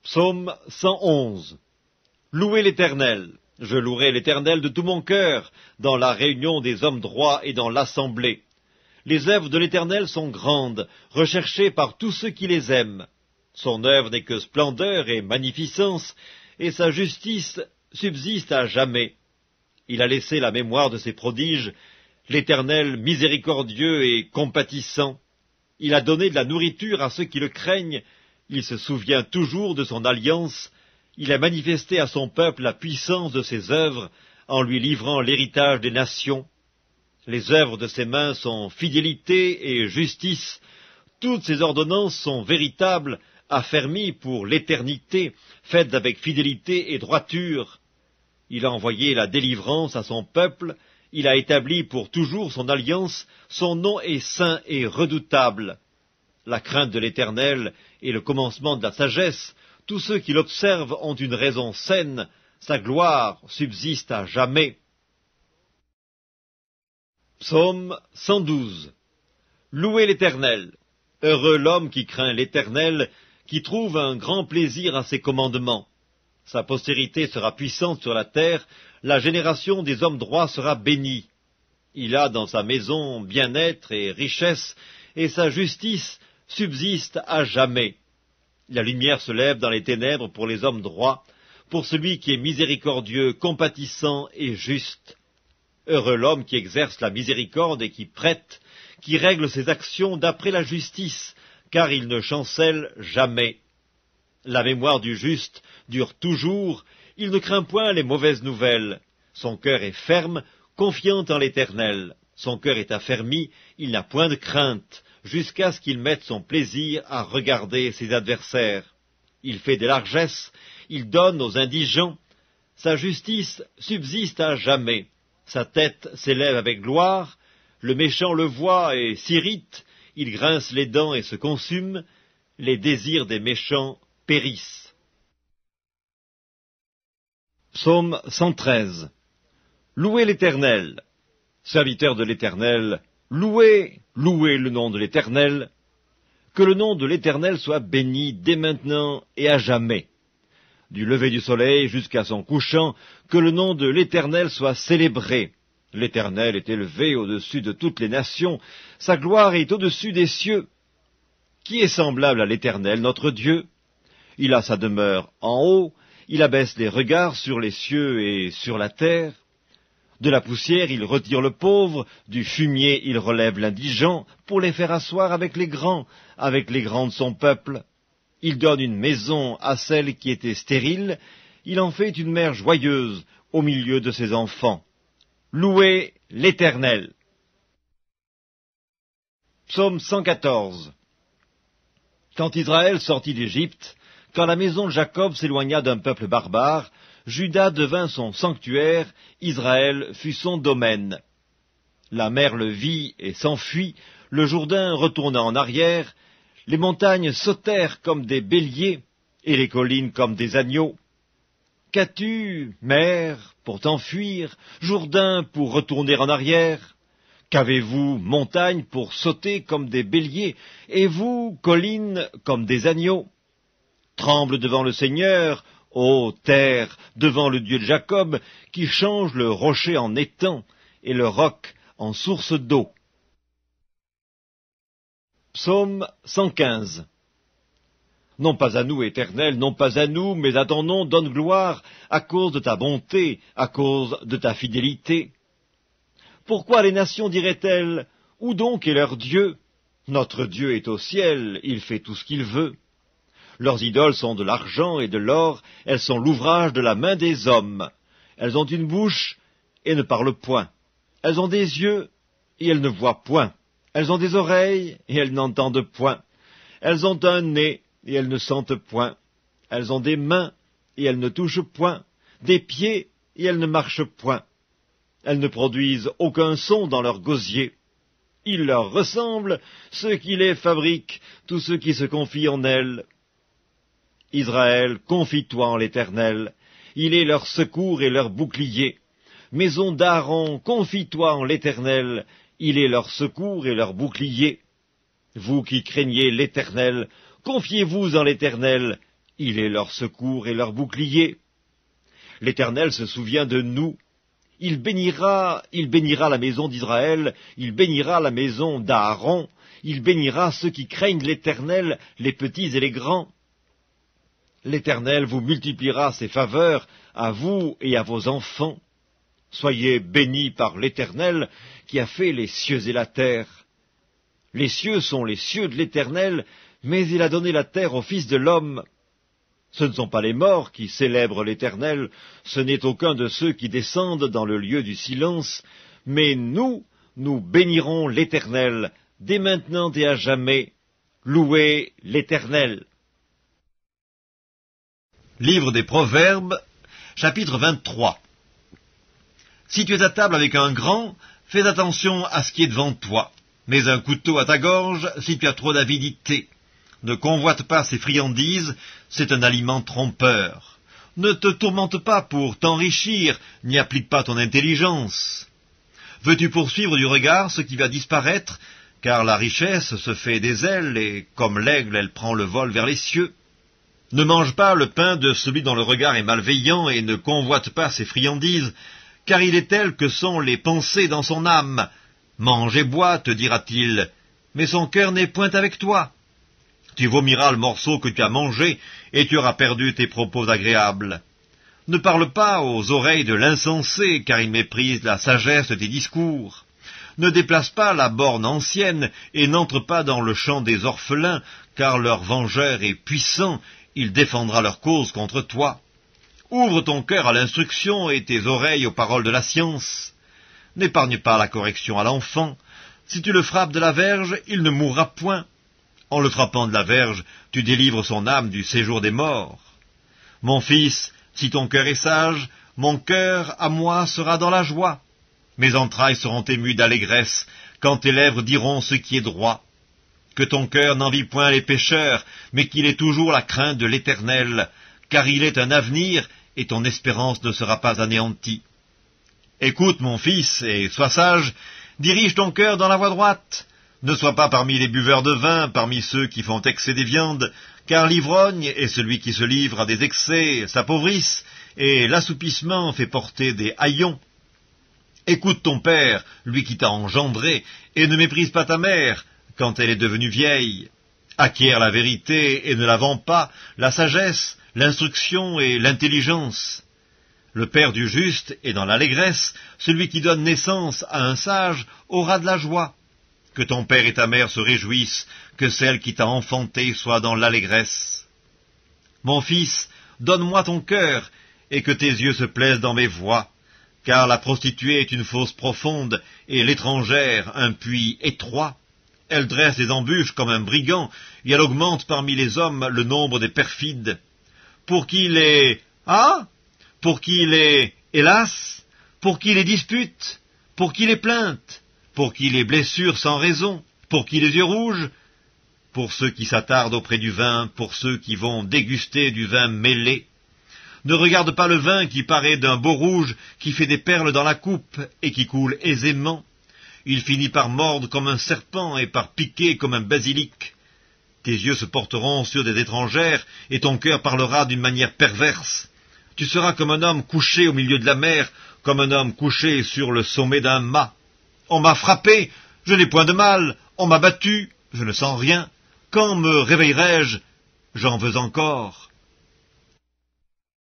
Psaume 111. Louez l'Éternel. Je louerai l'Éternel de tout mon cœur, dans la réunion des hommes droits et dans l'assemblée. Les œuvres de l'Éternel sont grandes, recherchées par tous ceux qui les aiment. Son œuvre n'est que splendeur et magnificence, et sa justice subsiste à jamais. Il a laissé la mémoire de ses prodiges, l'Éternel miséricordieux et compatissant. Il a donné de la nourriture à ceux qui le craignent, il se souvient toujours de son alliance, il a manifesté à son peuple la puissance de ses œuvres, en lui livrant l'héritage des nations. Les œuvres de ses mains sont fidélité et justice, toutes ses ordonnances sont véritables, affermies pour l'éternité, faites avec fidélité et droiture. Il a envoyé la délivrance à son peuple, il a établi pour toujours son alliance, son nom est saint et redoutable. La crainte de l'Éternel est le commencement de la sagesse, tous ceux qui l'observent ont une raison saine, sa gloire subsiste à jamais. Psaume 112. Louez l'Éternel. Heureux l'homme qui craint l'Éternel, qui trouve un grand plaisir à ses commandements. Sa postérité sera puissante sur la terre, la génération des hommes droits sera bénie. Il a dans sa maison bien-être et richesse, et sa justice subsiste à jamais. La lumière se lève dans les ténèbres pour les hommes droits, pour celui qui est miséricordieux, compatissant et juste. Heureux l'homme qui exerce la miséricorde et qui prête, qui règle ses actions d'après la justice, car il ne chancelle jamais. La mémoire du juste dure toujours, il ne craint point les mauvaises nouvelles. Son cœur est ferme, confiant en l'Éternel. Son cœur est affermi, il n'a point de crainte, jusqu'à ce qu'il mette son plaisir à regarder ses adversaires. Il fait des largesses, il donne aux indigents. Sa justice subsiste à jamais. Sa tête s'élève avec gloire. Le méchant le voit et s'irrite. Il grince les dents et se consume. Les désirs des méchants périssent. Psaume 113. Louez l'Éternel. Serviteurs de l'Éternel, louez, louez le nom de l'Éternel. Que le nom de l'Éternel soit béni dès maintenant et à jamais. Du lever du soleil jusqu'à son couchant, que le nom de l'Éternel soit célébré. L'Éternel est élevé au-dessus de toutes les nations, sa gloire est au-dessus des cieux. Qui est semblable à l'Éternel, notre Dieu? Il a sa demeure en haut, il abaisse les regards sur les cieux et sur la terre. De la poussière il retire le pauvre, du fumier il relève l'indigent, pour les faire asseoir avec les grands de son peuple. Il donne une maison à celle qui était stérile, il en fait une mère joyeuse au milieu de ses enfants. Louez l'Éternel. Psaume 114. Quand Israël sortit d'Égypte, quand la maison de Jacob s'éloigna d'un peuple barbare, Juda devint son sanctuaire, Israël fut son domaine. La mer le vit et s'enfuit, le Jourdain retourna en arrière, les montagnes sautèrent comme des béliers, et les collines comme des agneaux. Qu'as-tu, mer, pour t'enfuir, Jourdain pour retourner en arrière? Qu'avez-vous, montagne, pour sauter comme des béliers, et vous, collines, comme des agneaux? Tremble devant le Seigneur, ô terre, devant le Dieu de Jacob, qui change le rocher en étang et le roc en source d'eau. Psaume 115. Non pas à nous, Éternel, non pas à nous, mais à ton nom donne gloire, à cause de ta bonté, à cause de ta fidélité. Pourquoi les nations diraient-elles, où donc est leur Dieu? Notre Dieu est au ciel, il fait tout ce qu'il veut. Leurs idoles sont de l'argent et de l'or, elles sont l'ouvrage de la main des hommes. Elles ont une bouche et ne parlent point. Elles ont des yeux et elles ne voient point. Elles ont des oreilles et elles n'entendent point. Elles ont un nez et elles ne sentent point. Elles ont des mains et elles ne touchent point. Des pieds et elles ne marchent point. Elles ne produisent aucun son dans leur gosier. Ils leur ressemblent, ceux qui les fabriquent, tous ceux qui se confient en elles. Israël, confie-toi en l'Éternel, il est leur secours et leur bouclier. Maison d'Aaron, confie-toi en l'Éternel, il est leur secours et leur bouclier. Vous qui craignez l'Éternel, confiez-vous en l'Éternel, Il est leur secours et leur bouclier. L'Éternel se souvient de nous. Il bénira la maison d'Israël, il bénira la maison d'Aaron, il bénira ceux qui craignent l'Éternel, les petits et les grands. L'Éternel vous multipliera ses faveurs à vous et à vos enfants. Soyez bénis par l'Éternel qui a fait les cieux et la terre. Les cieux sont les cieux de l'Éternel, mais il a donné la terre au Fils de l'homme. Ce ne sont pas les morts qui célèbrent l'Éternel, ce n'est aucun de ceux qui descendent dans le lieu du silence, mais nous bénirons l'Éternel, dès maintenant et à jamais. Louez l'Éternel. Livre des Proverbes, chapitre 23. Si tu es à table avec un grand, fais attention à ce qui est devant toi. Mets un couteau à ta gorge si tu as trop d'avidité. Ne convoite pas ces friandises, c'est un aliment trompeur. Ne te tourmente pas pour t'enrichir, n'y applique pas ton intelligence. Veux-tu poursuivre du regard ce qui va disparaître, car la richesse se fait des ailes, et comme l'aigle, elle prend le vol vers les cieux. Ne mange pas le pain de celui dont le regard est malveillant, et ne convoite pas ses friandises, car il est tel que sont les pensées dans son âme. Mange et bois, te dira-t-il, mais son cœur n'est point avec toi. Tu vomiras le morceau que tu as mangé, et tu auras perdu tes propos agréables. Ne parle pas aux oreilles de l'insensé, car il méprise la sagesse de tes discours. Ne déplace pas la borne ancienne, et n'entre pas dans le champ des orphelins, car leur vengeur est puissant, il défendra leur cause contre toi. Ouvre ton cœur à l'instruction et tes oreilles aux paroles de la science. N'épargne pas la correction à l'enfant. Si tu le frappes de la verge, il ne mourra point. En le frappant de la verge, tu délivres son âme du séjour des morts. Mon fils, si ton cœur est sage, mon cœur à moi sera dans la joie. Mes entrailles seront émues d'allégresse, quand tes lèvres diront ce qui est droit. Que ton cœur n'envie point les pécheurs, mais qu'il ait toujours la crainte de l'Éternel, car il est un avenir, et ton espérance ne sera pas anéantie. Écoute, mon fils, et sois sage, dirige ton cœur dans la voie droite. Ne sois pas parmi les buveurs de vin, parmi ceux qui font excès des viandes, car l'ivrogne et celui qui se livre à des excès s'appauvrissent, et l'assoupissement fait porter des haillons. Écoute ton père, lui qui t'a engendré, et ne méprise pas ta mère, quand elle est devenue vieille. Acquiert la vérité et ne la vends pas, la sagesse, l'instruction et l'intelligence. Le père du juste est dans l'allégresse, celui qui donne naissance à un sage aura de la joie. Que ton père et ta mère se réjouissent, que celle qui t'a enfanté soit dans l'allégresse. Mon fils, donne-moi ton cœur, et que tes yeux se plaisent dans mes voies, car la prostituée est une fosse profonde, et l'étrangère un puits étroit. Elle dresse des embûches comme un brigand, et elle augmente parmi les hommes le nombre des perfides. Pour qui les pour qui les hélas, pour qui les disputes, pour qui les plaintes, pour qui les blessures sans raison, pour qui les yeux rouges, pour ceux qui s'attardent auprès du vin, pour ceux qui vont déguster du vin mêlé. Ne regarde pas le vin qui paraît d'un beau rouge, qui fait des perles dans la coupe et qui coule aisément. Il finit par mordre comme un serpent et par piquer comme un basilic. Tes yeux se porteront sur des étrangères et ton cœur parlera d'une manière perverse. Tu seras comme un homme couché au milieu de la mer, comme un homme couché sur le sommet d'un mât. On m'a frappé, je n'ai point de mal, on m'a battu, je ne sens rien. Quand me réveillerai-je? J'en veux encore.